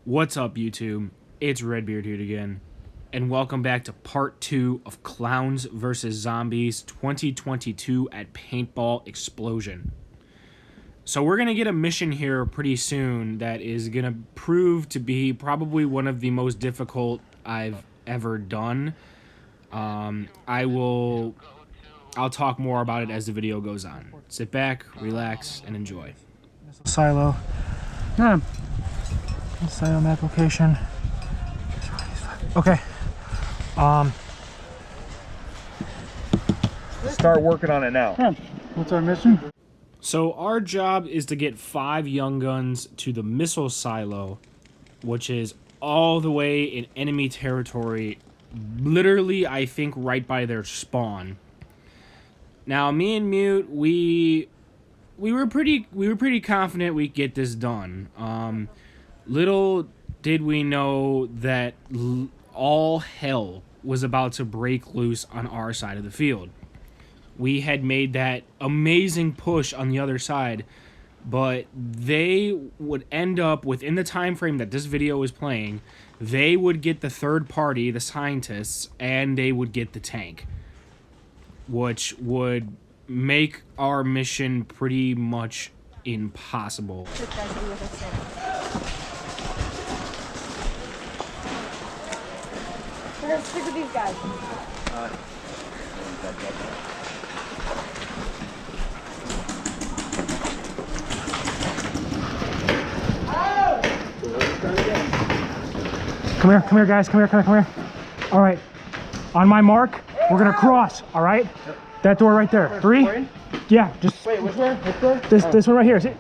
What's up, YouTube? It's Redbeard here again, and welcome back to part 2 of Clowns vs. Zombies 2022 at Paintball Explosion. So we're going to get a mission here pretty soon that is going to prove to be probably one of the most difficult I've ever done. I'll talk more about it as the video goes on. Sit back, relax, and enjoy. Silo. Silo map location. Okay. Start working on it now. What's our mission? So our job is to get 5 young guns to the missile silo, which is all the way in enemy territory, literally I think right by their spawn. Now me and Mute, we were pretty confident we'd get this done. Little did we know that all hell was about to break loose on our side of the field. We had made that amazing push on the other side, but they would end up, within the time frame that this video is playing, they would get the third party, the scientists, and they would get the tank, which would make our mission pretty much impossible. We're gonna stick with these guys. Come here, guys. Come here. All right. On my mark, we're gonna cross. All right. That door right there. 3. Yeah. Just wait. Which one? Which door? This one right here. See?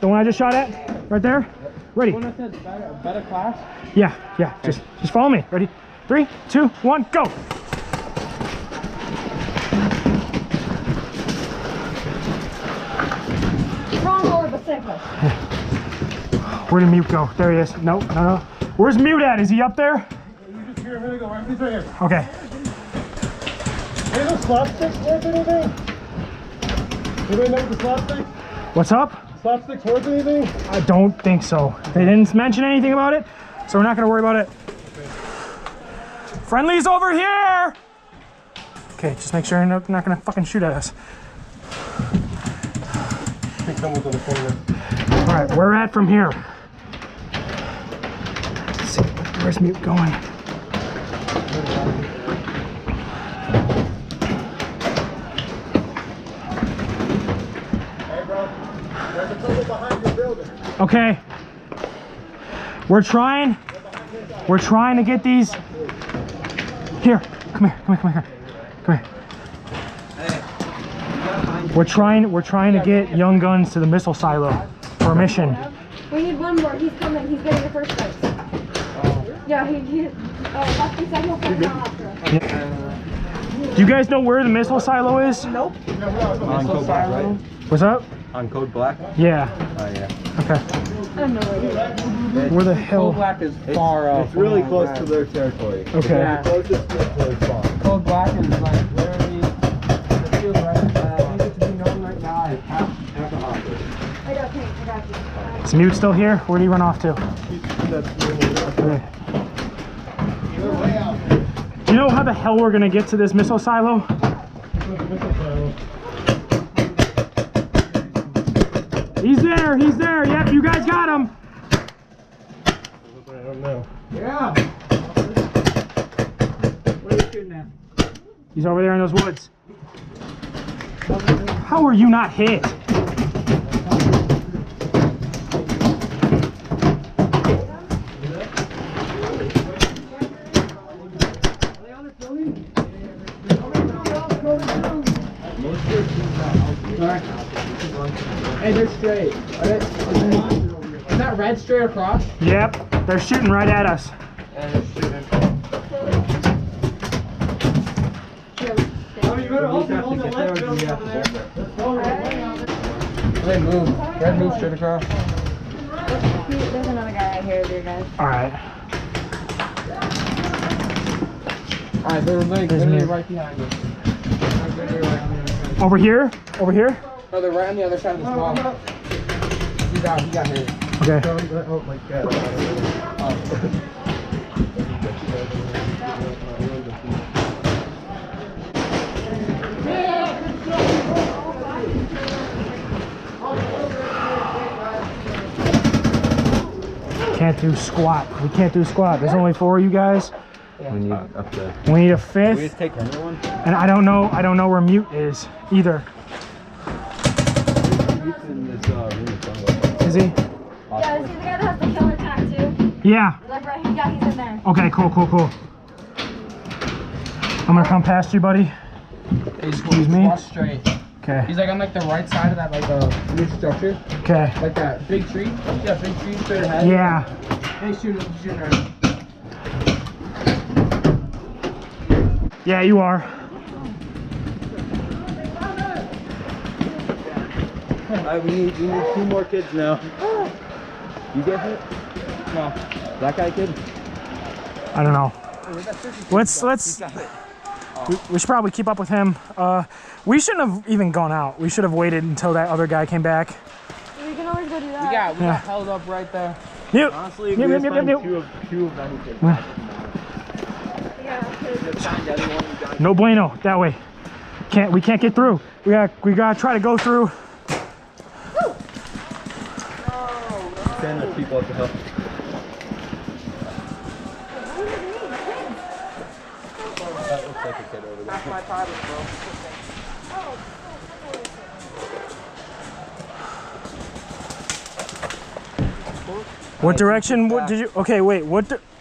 The one I just shot at. Right there. Ready? One that said better class. Yeah. Just follow me. Ready? 3, 2, 1, go. Wrong door, but same place. Where did Mute go? There he is. No. Where's Mute at? Is he up there? You just here a minute ago. He's right here. Okay. Hey, those slapsticks worth anything? Anybody know what the slapsticks? What's up? Slapsticks worth anything? I don't think so. They didn't mention anything about it, so we're not gonna worry about it. Friendly's over here! Okay, just make sure you're not gonna fucking shoot at us. I think someone's on the corner. Alright, where at from here? Let's see, where's Mute going? Hey, bro. There's a couple behind your building. Okay. We're trying to get these. Here, come here. We're trying to get young guns to the missile silo for a mission. We need one more. He's coming. He's getting the first place. Yeah, left and second will come down after us. Do you guys know where the missile silo is? Nope. On code black, right? What's up? On code black? Yeah. Oh, yeah. Okay. I don't know where he is. Where the hell? Code black is far out. It's really close to their territory. Okay. Yeah. Closest to their spawn. Code black is like literally the field right I think it to be known right now as half a hopper. I got you. Is Mute still here? Where did he run off to? Okay. Do you know how the hell we're gonna get to this missile silo? He's there. Yep, you guys got him. I don't know. Yeah. What are you shooting at? He's over there in those woods. How are you not hit? Hey, they're straight. Is that red straight across? Yep, they're shooting right at us. You better hold the left over there. They move. Red move straight across. There's another guy right here with your guys. Alright. Alright, they're literally right behind us. Over here? No, they're right on the other side of this wall. He got hit. Okay. Oh, like that. Can't do squat. We can't do squat. There's only 4 of you guys. We need up there. We need a Can we 5th. just take anyone? And I don't know where Mute is either. He's in this room somewhere. Is he? Yeah, is he the guy that has the killer tattoo? Yeah. Like right here, yeah, he's in there. Okay, cool. I'm gonna come past you, buddy. Excuse me? Walk straight. Okay. He's like on like the right side of that like new structure. Okay. Like that big tree. Yeah, big tree straight ahead. Yeah. Hey, shoot right. Yeah, you are. We need 2 more kids now. You get hit? No. That guy kid? I don't know. Let's we should probably keep up with him. We shouldn't have even gone out. We should have waited until that other guy came back. We can always go do that. We got held up right there. Mute. Honestly, Mute, we mute, just mute, find mute. two of them kids. Yeah. No bueno. That way. We can't get through. We gotta try to go through. Stand with people up the hill. That looks like a kid over there. That's my title, bro. What direction? What did you? Okay, wait.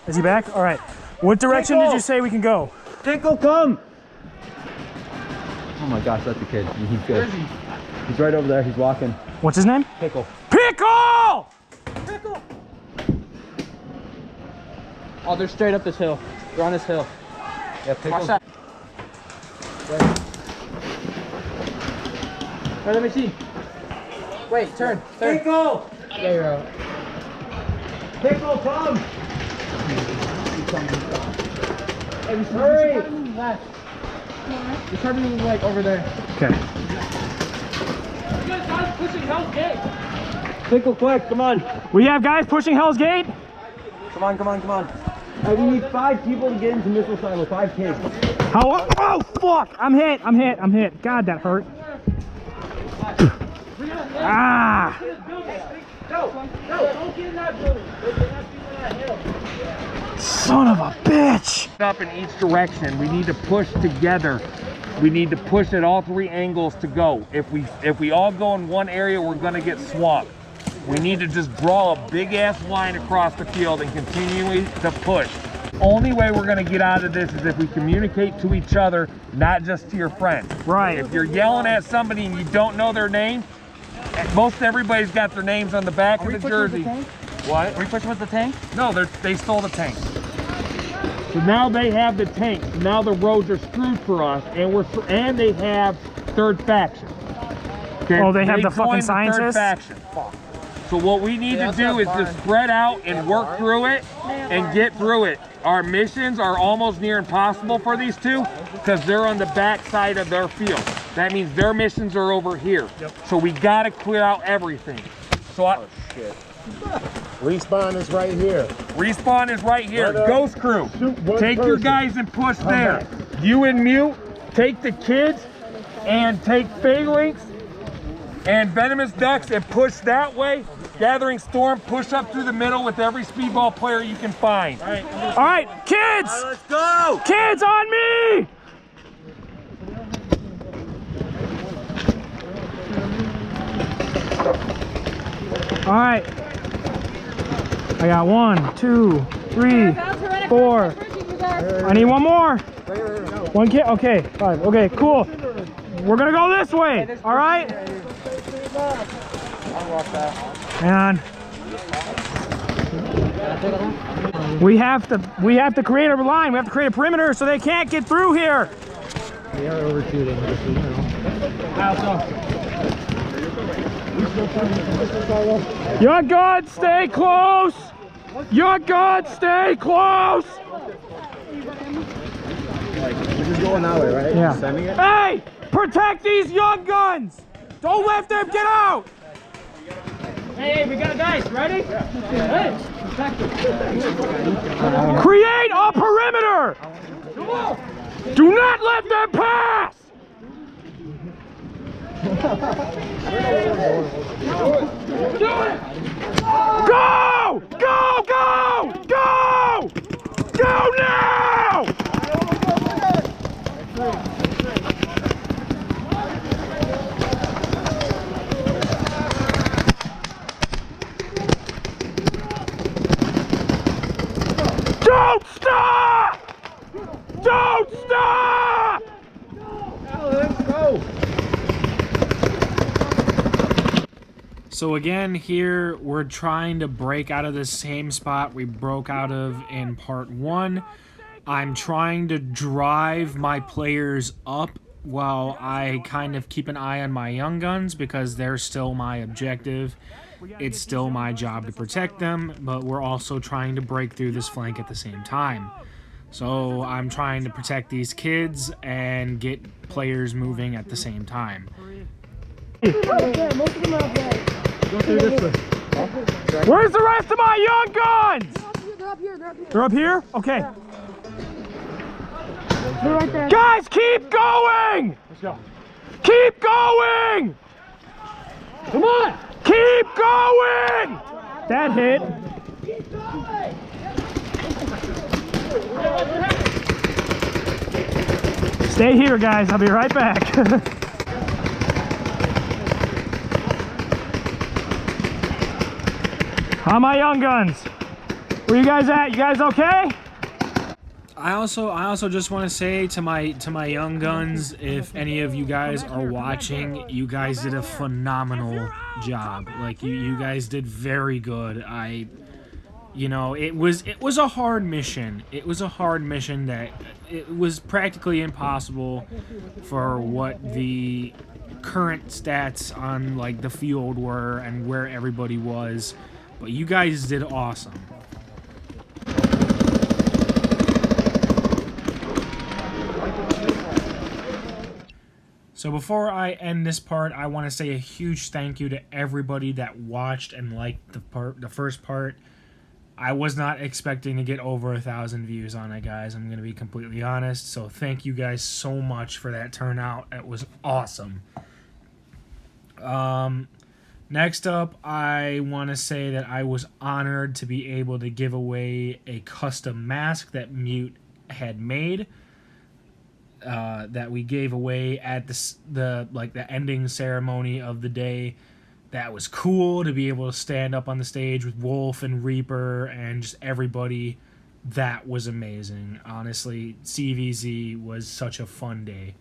Is he back? All right. What direction did you say we can go? Tinkle, come! Oh my gosh, that's a kid. He's good. Where is he? He's right over there. He's walking. What's his name? Pickle. Pickle! Oh, they're straight up this hill. They're on this hill. Yeah, Watch Pickle. that. Wait, let me see. Wait, turn. Pickle! There you go. Pickle, come! Hurry! Just try to move like over there. Okay. You guys pushing Hell's Gate. Pickle, quick, come on. We have guys pushing Hell's Gate. Come on. We need 5 people to get into missile silo. 5 kids. How? Oh fuck! I'm hit. God, that hurt. Ah! No, don't get in that building. They're not doing that hill. Son of a bitch! Up in each direction. We need to push together. We need to push at all 3 angles to go. If we all go in one area, we're gonna get swamped. We need to just draw a big ass line across the field and continue to push. Only way we're gonna get out of this is if we communicate to each other, not just to your friends. Right. If you're yelling at somebody and you don't know their name, most everybody's got their names on the back of the jersey. What? Are we pushing with the tank? No, they stole the tank. So now they have the tank. So now the roads are screwed for us, and they have third faction. Okay? Oh, they have the fucking joined scientists? Third faction. So what we need to do is just spread out and work through it and get through it. Our missions are almost near impossible for these two because they're on the back side of their field. That means their missions are over here. Yep. So we gotta clear out everything. So Shit. Respawn is right here. Respawn is right here. Ghost crew, Shoot one take your person. guys and push there. You and Mute, take the kids and take phalanx and venomous ducks and push that way. Gathering storm, push up through the middle with every speedball player you can find. All right, kids! Let's go! Kids on me! All right. I got 1, 2, 3, 4. I need 1 more. 1 kid. Okay, 5. Okay, cool. We're gonna go this way. All right. And we have to create a line. We have to create a perimeter so they can't get through here. We are overshooting. Your guns, stay close. Your guns, stay close. This is going that way, right? Yeah. Sending it? Hey, protect these young guns. Don't let them get out. Hey, we got guys, ready? Hey, Create a perimeter! Do not let them pass! Go! Go! Go! Go! Go now! Don't stop! Don't stop! Let's go. So again, here we're trying to break out of the same spot we broke out of in part 1. I'm trying to drive my players up while I kind of keep an eye on my young guns because they're still my objective. It's still my job to protect them, but we're also trying to break through this flank at the same time. So I'm trying to protect these kids and get players moving at the same time. Where's the rest of my young guns? They're up here. They're up here? Okay. They're right there. Guys, keep going! Let's go. Keep going! Come on. Keep going! That hit. Stay here, guys. I'll be right back. How my young guns? Where you guys at? You guys okay? I also just want to say to my young guns, if any of you guys are watching, you guys did a phenomenal job. Like you guys did very good. You know, it was a hard mission. It was a hard mission that it was practically impossible for what the current stats on like the field were and where everybody was. But you guys did awesome. So before I end this part, I want to say a huge thank you to everybody that watched and liked the first part. I was not expecting to get over 1,000 views on it, guys. I'm going to be completely honest. So thank you guys so much for that turnout. It was awesome. Next up, I want to say that I was honored to be able to give away a custom mask that Mute had made. That we gave away at the ending ceremony of the day. That was cool to be able to stand up on the stage with Wolf and Reaper and just everybody. That was amazing. Honestly, CVZ was such a fun day.